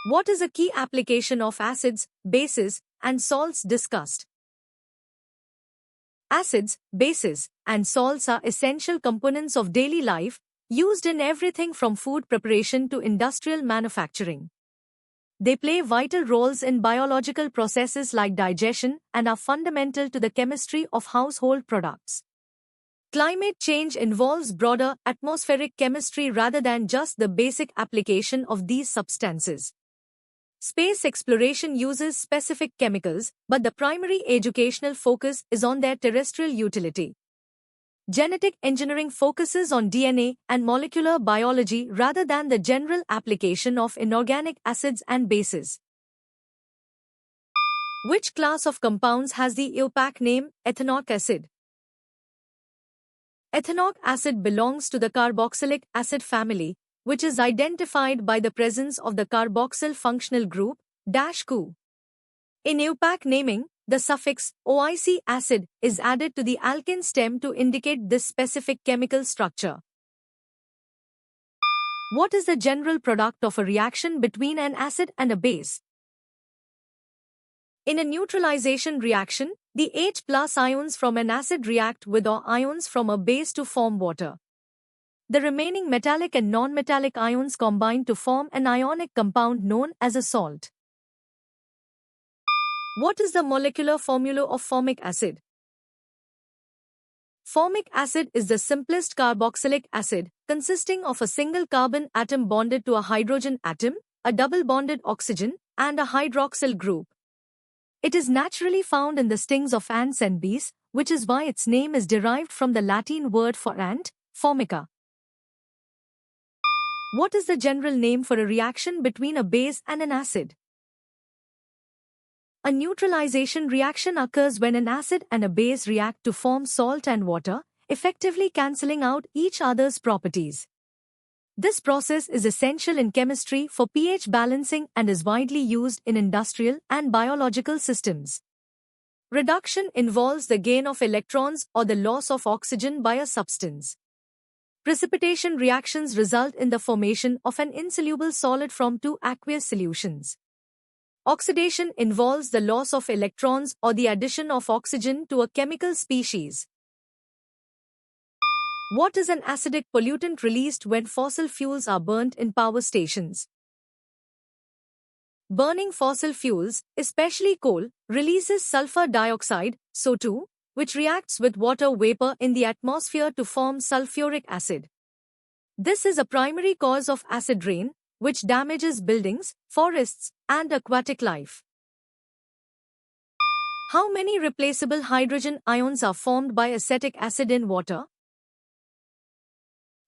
What is a key application of acids, bases, and salts discussed? Acids, bases, and salts are essential components of daily life, used in everything from food preparation to industrial manufacturing. They play vital roles in biological processes like digestion and are fundamental to the chemistry of household products. Climate change involves broader atmospheric chemistry rather than just the basic application of these substances. Space exploration uses specific chemicals, but the primary educational focus is on their terrestrial utility. Genetic engineering focuses on DNA and molecular biology rather than the general application of inorganic acids and bases. Which class of compounds has the EUPAC name ethanoic acid? Ethanoic acid belongs to the carboxylic acid family, which is identified by the presence of the carboxyl functional group -CoO. In EUPAC naming, the suffix oic acid is added to the alkane stem to indicate this specific chemical structure. What is the general product of a reaction between an acid and a base? In a neutralization reaction, the H+ ions from an acid react with O ions from a base to form water. The remaining metallic and non-metallic ions combine to form an ionic compound known as a salt. What is the molecular formula of formic acid? Formic acid is the simplest carboxylic acid, consisting of a single carbon atom bonded to a hydrogen atom, a double-bonded oxygen, and a hydroxyl group. It is naturally found in the stings of ants and bees, which is why its name is derived from the Latin word for ant, formica. What is the general name for a reaction between a base and an acid? A neutralization reaction occurs when an acid and a base react to form salt and water, effectively cancelling out each other's properties. This process is essential in chemistry for pH balancing and is widely used in industrial and biological systems. Reduction involves the gain of electrons or the loss of oxygen by a substance. Precipitation reactions result in the formation of an insoluble solid from two aqueous solutions. Oxidation involves the loss of electrons or the addition of oxygen to a chemical species. What is an acidic pollutant released when fossil fuels are burnt in power stations? Burning fossil fuels, especially coal, releases sulfur dioxide, SO2, which reacts with water vapor in the atmosphere to form sulfuric acid. This is a primary cause of acid rain, which damages buildings, forests, and aquatic life. How many replaceable hydrogen ions are formed by acetic acid in water?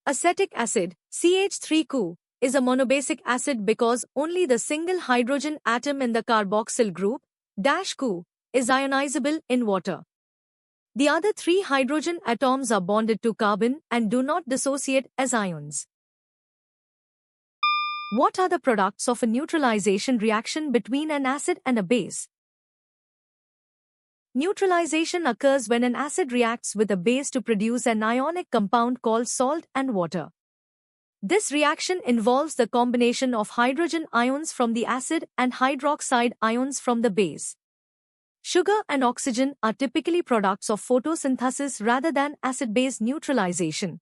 Acetic acid, CH3CoO, is a monobasic acid because only the single hydrogen atom in the carboxyl group, -CoO, is ionizable in water. The other three hydrogen atoms are bonded to carbon and do not dissociate as ions. What are the products of a neutralization reaction between an acid and a base? Neutralization occurs when an acid reacts with a base to produce an ionic compound called salt and water. This reaction involves the combination of hydrogen ions from the acid and hydroxide ions from the base. Sugar and oxygen are typically products of photosynthesis rather than acid-base neutralization.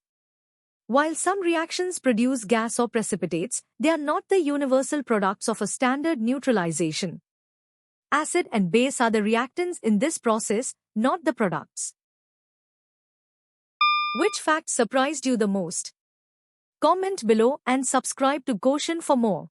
While some reactions produce gas or precipitates, they are not the universal products of a standard neutralization. Acid and base are the reactants in this process, not the products. Which fact surprised you the most? Comment below and subscribe to Quotient for more.